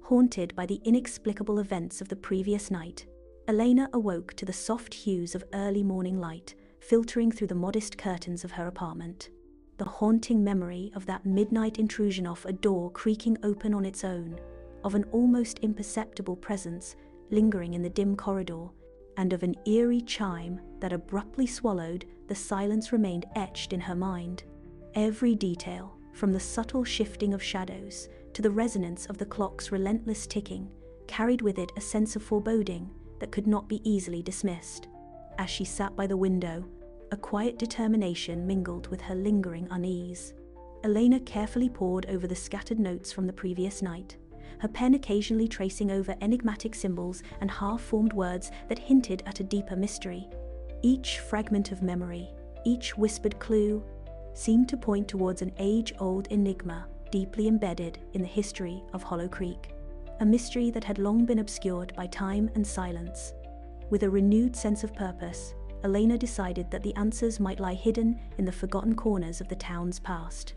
haunted by the inexplicable events of the previous night. Elena awoke to the soft hues of early morning light filtering through the modest curtains of her apartment. The haunting memory of that midnight intrusion of a door creaking open on its own, of an almost imperceptible presence lingering in the dim corridor, and of an eerie chime that abruptly swallowed the silence remained etched in her mind. Every detail, from the subtle shifting of shadows to the resonance of the clock's relentless ticking, carried with it a sense of foreboding that could not be easily dismissed. As she sat by the window, a quiet determination mingled with her lingering unease. Elena carefully pored over the scattered notes from the previous night, her pen occasionally tracing over enigmatic symbols and half-formed words that hinted at a deeper mystery. Each fragment of memory, each whispered clue, seemed to point towards an age-old enigma deeply embedded in the history of Hollow Creek, a mystery that had long been obscured by time and silence. With a renewed sense of purpose, Elena decided that the answers might lie hidden in the forgotten corners of the town's past.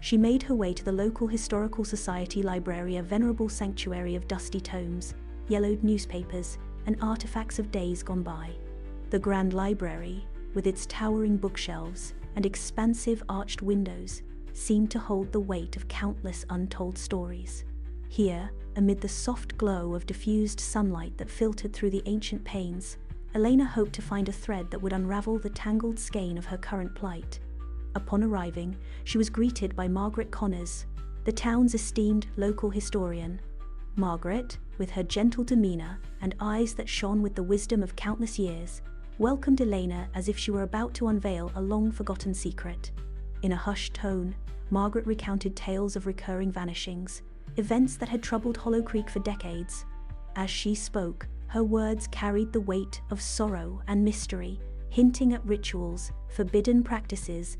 She made her way to the local Historical Society library, a venerable sanctuary of dusty tomes, yellowed newspapers, and artifacts of days gone by. The grand library, with its towering bookshelves and expansive arched windows, seemed to hold the weight of countless untold stories. Here, amid the soft glow of diffused sunlight that filtered through the ancient panes, Elena hoped to find a thread that would unravel the tangled skein of her current plight. Upon arriving, she was greeted by Margaret Connors, the town's esteemed local historian. Margaret, with her gentle demeanor and eyes that shone with the wisdom of countless years, welcomed Elena as if she were about to unveil a long-forgotten secret. In a hushed tone, Margaret recounted tales of recurring vanishings, events that had troubled Hollow Creek for decades. As she spoke, her words carried the weight of sorrow and mystery, hinting at rituals, forbidden practices,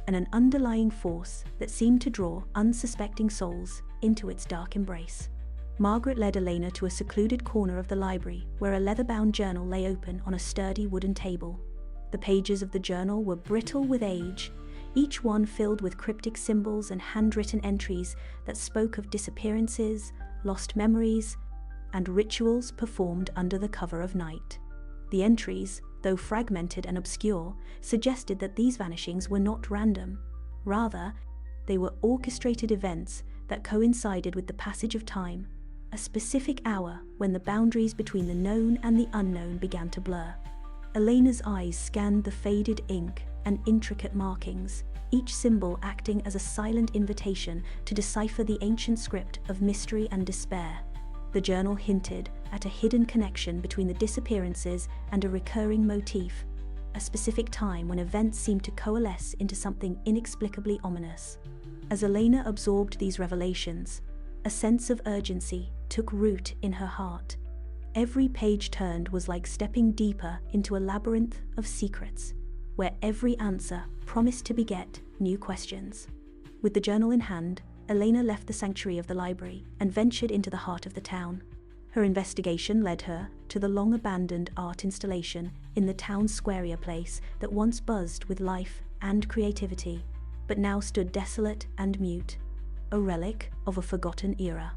and an underlying force that seemed to draw unsuspecting souls into its dark embrace. Margaret led Elena to a secluded corner of the library where a leather-bound journal lay open on a sturdy wooden table. The pages of the journal were brittle with age, each one filled with cryptic symbols and handwritten entries that spoke of disappearances, lost memories, and rituals performed under the cover of night. The entries, though fragmented and obscure, suggested that these vanishings were not random. Rather, they were orchestrated events that coincided with the passage of time, a specific hour when the boundaries between the known and the unknown began to blur. Elena's eyes scanned the faded ink and intricate markings, each symbol acting as a silent invitation to decipher the ancient script of mystery and despair. The journal hinted at a hidden connection between the disappearances and a recurring motif, a specific time when events seemed to coalesce into something inexplicably ominous. As Elena absorbed these revelations, a sense of urgency took root in her heart. Every page turned was like stepping deeper into a labyrinth of secrets, where every answer promised to beget new questions. With the journal in hand, Elena left the sanctuary of the library and ventured into the heart of the town. Her investigation led her to the long-abandoned art installation in the town's square place that once buzzed with life and creativity, but now stood desolate and mute, a relic of a forgotten era.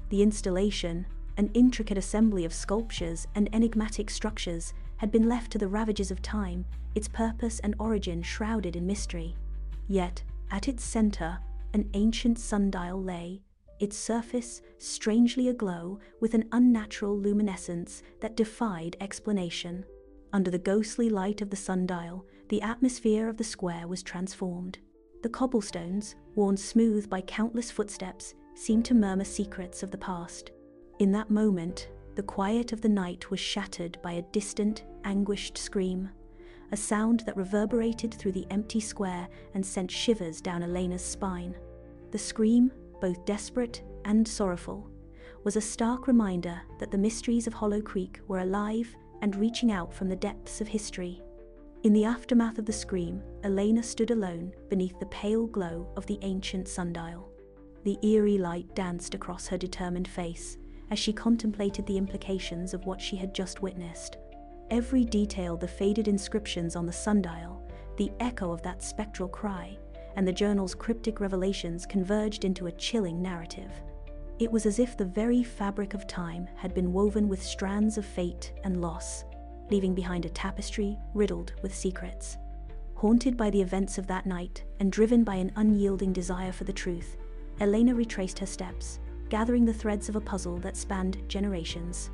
The installation, an intricate assembly of sculptures and enigmatic structures, had been left to the ravages of time, its purpose and origin shrouded in mystery. Yet, at its center, an ancient sundial lay, its surface strangely aglow with an unnatural luminescence that defied explanation. Under the ghostly light of the sundial, the atmosphere of the square was transformed. The cobblestones, worn smooth by countless footsteps, seemed to murmur secrets of the past. In that moment, the quiet of the night was shattered by a distant, anguished scream, a sound that reverberated through the empty square and sent shivers down Elena's spine. The scream, both desperate and sorrowful, was a stark reminder that the mysteries of Hollow Creek were alive and reaching out from the depths of history. In the aftermath of the scream, Elena stood alone beneath the pale glow of the ancient sundial. The eerie light danced across her determined face as she contemplated the implications of what she had just witnessed. Every detail, the faded inscriptions on the sundial, the echo of that spectral cry, and the journal's cryptic revelations converged into a chilling narrative. It was as if the very fabric of time had been woven with strands of fate and loss, leaving behind a tapestry riddled with secrets. Haunted by the events of that night and driven by an unyielding desire for the truth, Elena retraced her steps, gathering the threads of a puzzle that spanned generations.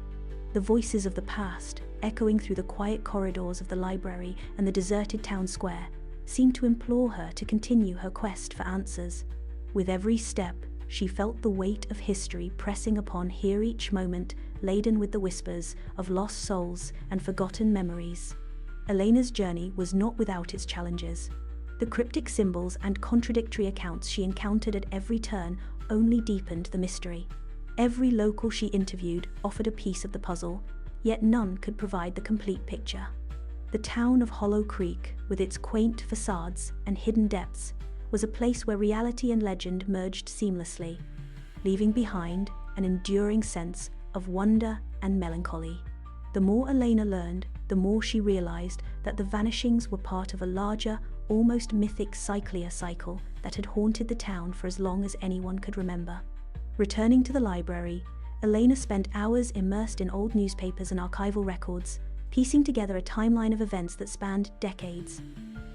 The voices of the past, echoing through the quiet corridors of the library and the deserted town square, seemed to implore her to continue her quest for answers. With every step, she felt the weight of history pressing upon her, each moment laden with the whispers of lost souls and forgotten memories. Elena's journey was not without its challenges. The cryptic symbols and contradictory accounts she encountered at every turn only deepened the mystery. Every local she interviewed offered a piece of the puzzle, yet none could provide the complete picture. The town of Hollow Creek, with its quaint facades and hidden depths, was a place where reality and legend merged seamlessly, leaving behind an enduring sense of wonder and melancholy. The more Elena learned, the more she realized that the vanishings were part of a larger, almost mythic cycle that had haunted the town for as long as anyone could remember. Returning to the library, Elena spent hours immersed in old newspapers and archival records, piecing together a timeline of events that spanned decades.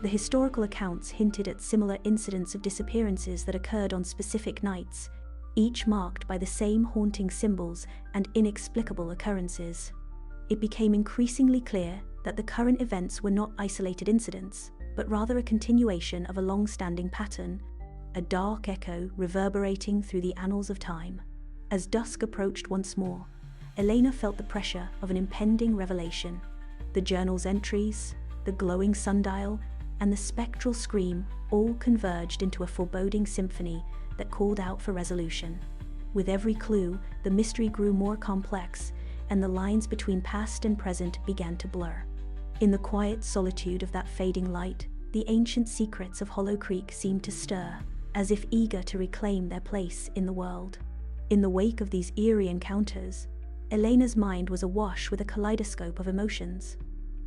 The historical accounts hinted at similar incidents of disappearances that occurred on specific nights, each marked by the same haunting symbols and inexplicable occurrences. It became increasingly clear that the current events were not isolated incidents, but rather a continuation of a long-standing pattern, a dark echo reverberating through the annals of time. As dusk approached once more, Elena felt the pressure of an impending revelation. The journal's entries, the glowing sundial, and the spectral scream all converged into a foreboding symphony that called out for resolution. With every clue, the mystery grew more complex, and the lines between past and present began to blur. In the quiet solitude of that fading light, the ancient secrets of Hollow Creek seemed to stir, as if eager to reclaim their place in the world. In the wake of these eerie encounters, Elena's mind was awash with a kaleidoscope of emotions.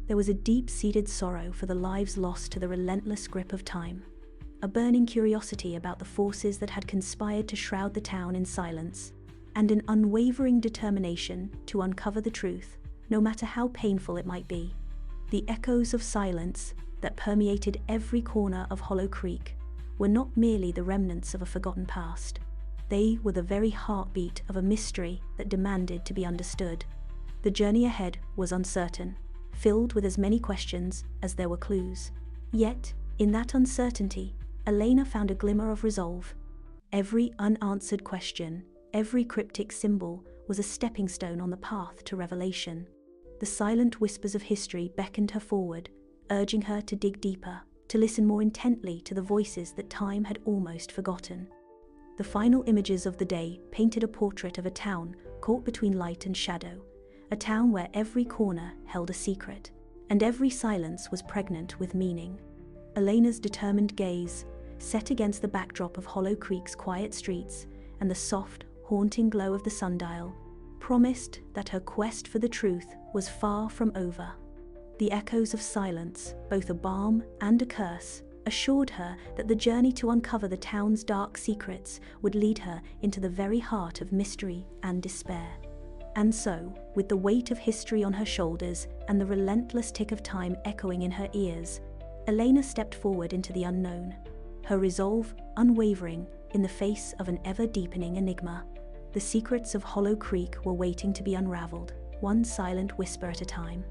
There was a deep-seated sorrow for the lives lost to the relentless grip of time, a burning curiosity about the forces that had conspired to shroud the town in silence, and an unwavering determination to uncover the truth, no matter how painful it might be. The echoes of silence that permeated every corner of Hollow Creek were not merely the remnants of a forgotten past. They were the very heartbeat of a mystery that demanded to be understood. The journey ahead was uncertain, filled with as many questions as there were clues. Yet, in that uncertainty, Elena found a glimmer of resolve. Every unanswered question, every cryptic symbol was a stepping stone on the path to revelation. The silent whispers of history beckoned her forward, urging her to dig deeper, to listen more intently to the voices that time had almost forgotten. The final images of the day painted a portrait of a town caught between light and shadow, a town where every corner held a secret, and every silence was pregnant with meaning. Elena's determined gaze, set against the backdrop of Hollow Creek's quiet streets and the soft, haunting glow of the sundial, promised that her quest for the truth was far from over. The echoes of silence, both a balm and a curse, assured her that the journey to uncover the town's dark secrets would lead her into the very heart of mystery and despair. And so, with the weight of history on her shoulders and the relentless tick of time echoing in her ears, Elena stepped forward into the unknown, her resolve unwavering in the face of an ever-deepening enigma. The secrets of Hollow Creek were waiting to be unraveled, one silent whisper at a time.